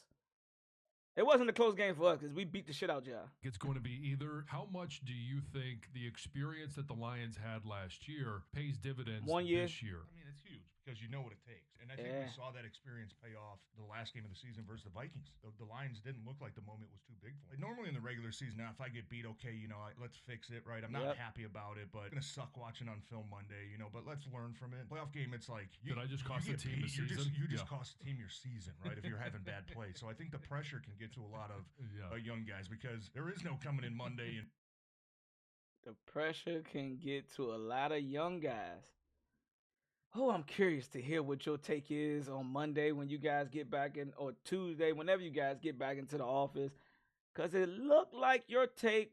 It wasn't a close game for us because we beat the shit out y'all. It's going to be either how much do you think the experience that the Lions had last year pays dividends 1 year. this year? I mean, it's huge because you know what it takes. And I think we saw that experience pay off the last game of the season versus the Vikings. The Lions didn't look like the moment was too big for them. Like normally in the regular season, now if I get beat, okay, let's fix it, right? I'm not happy about it, but I'm going to suck watching on film Monday, but let's learn from it. Playoff game, it's like, did I just cost the team the season? You just cost the team your season, right? If you're having bad play. So I think the pressure can get to a lot of young guys because there is no coming in Monday. And the pressure can get to a lot of young guys. Oh, I'm curious to hear what your take is on Monday when you guys get back in, or Tuesday, whenever you guys get back into the office. Because it looked like your take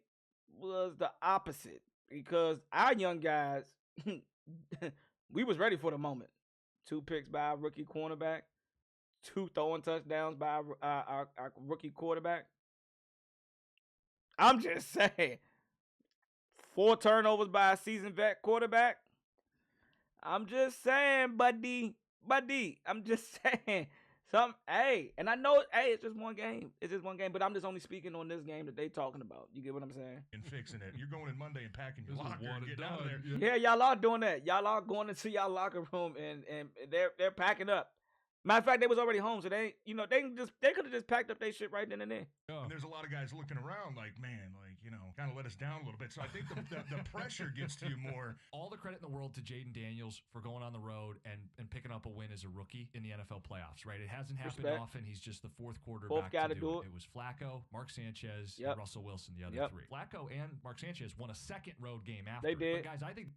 was the opposite. Because our young guys, we was ready for the moment. 2 picks by our rookie cornerback. 2 throwing touchdowns by our rookie quarterback. I'm just saying. 4 turnovers by a seasoned vet quarterback. I'm just saying, buddy. I'm just saying. And I know, it's just one game. It's just one game, but I'm just only speaking on this game that they talking about. You get what I'm saying? And fixing it. You're going in Monday and packing your locker and getting out of there. Yeah, y'all are doing that. Y'all are going into y'all locker room and they're packing up. Matter of fact, they was already home, so they could have just packed up their shit right then and there. And there's a lot of guys looking around like, man, kind of let us down a little bit. So I think the pressure gets to you more. All the credit in the world to Jaden Daniels for going on the road and picking up a win as a rookie in the NFL playoffs, right? It hasn't happened often. He's just the fourth quarterback to do it. It was Flacco, Mark Sanchez, and Russell Wilson, the other three. Flacco and Mark Sanchez won a second road game after. They did. But guys, I think...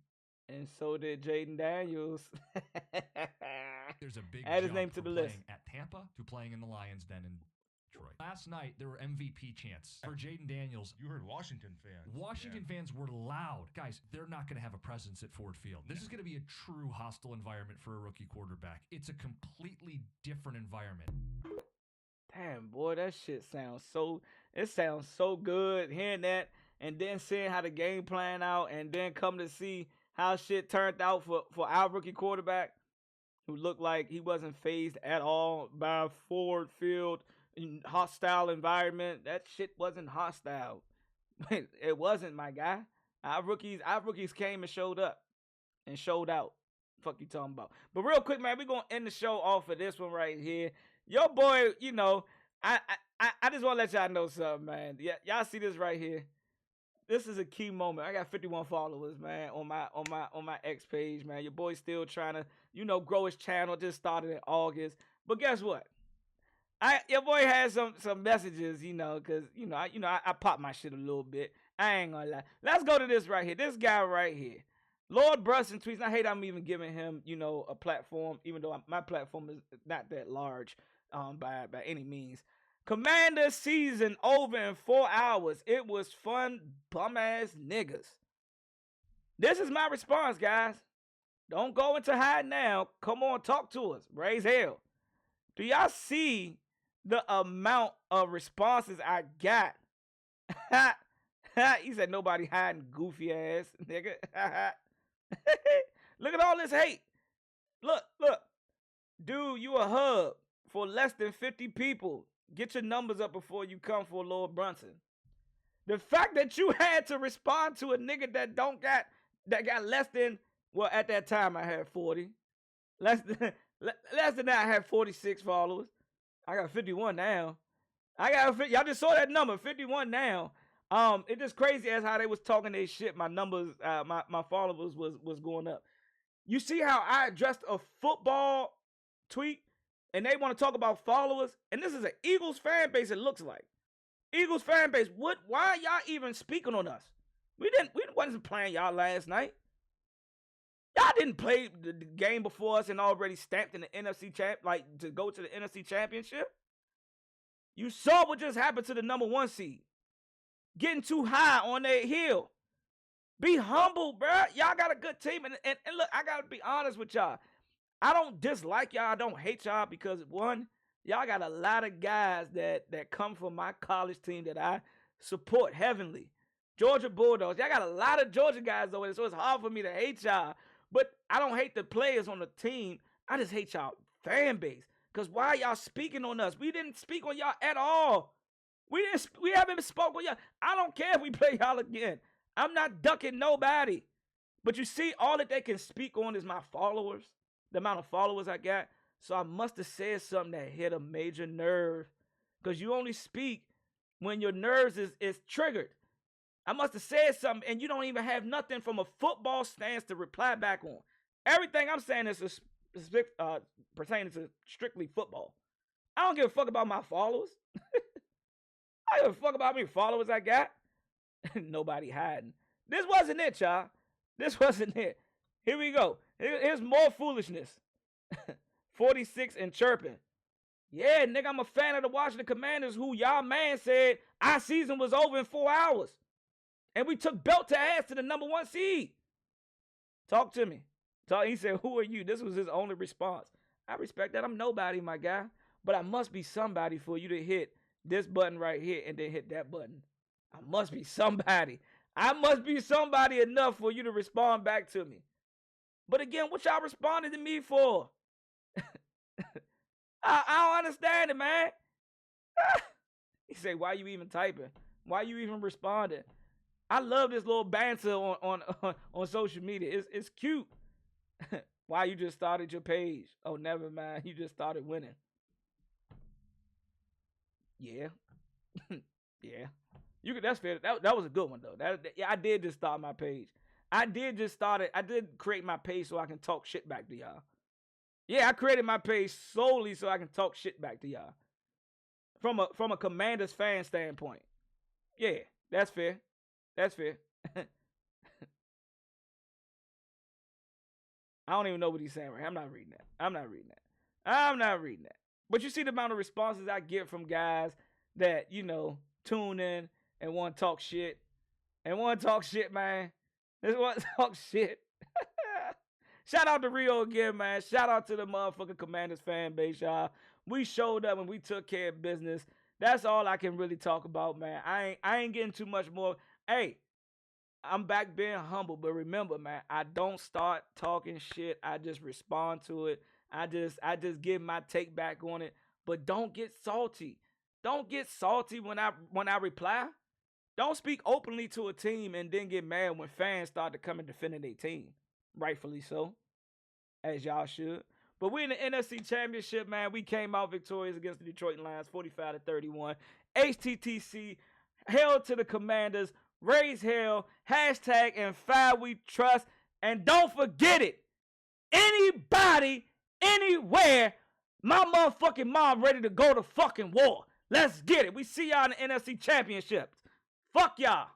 And so did Jaden Daniels. There's a big add his jump name to from the list. playing at Tampa to playing in the Lions then in Detroit. Last night, there were MVP chants for Jaden Daniels. You heard Washington fans. Washington fans were loud. Guys, they're not going to have a presence at Ford Field. This is going to be a true hostile environment for a rookie quarterback. It's a completely different environment. Damn, boy, that shit sounds so good hearing that and then seeing how the game playing out and then come to see how shit turned out for our rookie quarterback who looked like he wasn't phased at all by Ford Field hostile environment. That shit wasn't hostile. It wasn't, my guy. Our rookies came and showed up and showed out. Fuck you talking about? But real quick, man, we're gonna end the show off of this one right here. Your boy, I just want to let y'all know something, man. Yeah, y'all see this right here. This is a key moment. I got 51 followers, man, on my X page, man. Your boy's still trying to, grow his channel. Just started in August. But guess what? Your boy has some messages, because I pop my shit a little bit. I ain't gonna lie. Let's go to this right here. This guy right here. Lord Brunson tweets. I hate I'm even giving him, a platform, even though my platform is not that large by any means. Commander season over in 4 hours. It was fun, bum-ass niggas. This is my response, guys. Don't go into hide now. Come on, talk to us. Raise hell. Do y'all see the amount of responses I got? He said nobody hiding, goofy ass nigga. Look at all this hate. Look. Dude, you a hub for less than 50 people. Get your numbers up before you come for Lord Brunson. The fact that you had to respond to a nigga that got less than, well, at that time I had 40. Less than that I had 46 followers. I got 51 now. Y'all just saw that number, 51 now. It's just crazy as how they was talking their shit. My numbers, my followers was going up. You see how I addressed a football tweet and they want to talk about followers? And this is an Eagles fan base, it looks like. Eagles fan base, why y'all even speaking on us? We wasn't playing y'all last night. Y'all didn't play the game before us and already stamped in the NFC to go to the NFC championship. You saw what just happened to the number 1 seed. Getting too high on their heel. Be humble, bruh. Y'all got a good team. And look, I got to be honest with y'all. I don't dislike y'all. I don't hate y'all because, one, y'all got a lot of guys that come from my college team that I support heavily. Georgia Bulldogs. Y'all got a lot of Georgia guys over there, so it's hard for me to hate y'all. But I don't hate the players on the team. I just hate y'all fan base. Because why y'all speaking on us? We didn't speak on y'all at all. We haven't spoken on y'all. I don't care if we play y'all again. I'm not ducking nobody. But you see, all that they can speak on is my followers. The amount of followers I got. So I must have said something that hit a major nerve. Because you only speak when your nerves is triggered. I must have said something, and you don't even have nothing from a football stance to reply back on. Everything I'm saying is pertaining to strictly football. I don't give a fuck about my followers. I don't give a fuck about how many followers I got. Nobody hiding. This wasn't it, y'all. This wasn't it. Here we go. Here's more foolishness. 46 and chirping. Yeah, nigga, I'm a fan of the Washington Commanders who y'all man said our season was over in 4 hours. And we took belt to ass to the number 1 seed. Talk to me. He said, who are you? This was his only response. I respect that. I'm nobody, my guy. But I must be somebody for you to hit this button right here and then hit that button. I must be somebody. I must be somebody enough for you to respond back to me. But again, what y'all responded to me for? I don't understand it, man. He said, why you even typing? Why you even responding? I love this little banter on social media. It's cute. Why you just started your page? Oh, never mind. You just started winning. Yeah. Yeah. That's fair. That was a good one though. Yeah, I did just start my page. I did create my page so I can talk shit back to y'all. Yeah, I created my page solely so I can talk shit back to y'all. From a Commanders fan standpoint. Yeah, that's fair. That's fair. I don't even know what he's saying right. I'm not reading that. But you see the amount of responses I get from guys that, tune in and want to talk shit. Man. They want to talk shit. Shout out to Rio again, man. Shout out to the motherfucking Commanders fan base, y'all. We showed up and we took care of business. That's all I can really talk about, man. I ain't getting too much more. Hey, I'm back being humble, but remember, man, I don't start talking shit. I just respond to it. I just give my take back on it. But don't get salty. Don't get salty when I reply. Don't speak openly to a team and then get mad when fans start to come and defend their team. Rightfully so, as y'all should. But we in the NFC Championship, man. We came out victorious against the Detroit Lions, 45-31. HTTC, hell to the Commanders. Raise hell, hashtag and 5 we trust. And don't forget it. Anybody, anywhere, my motherfucking mom ready to go to fucking war. Let's get it. We see y'all in the NFC Championships. Fuck y'all.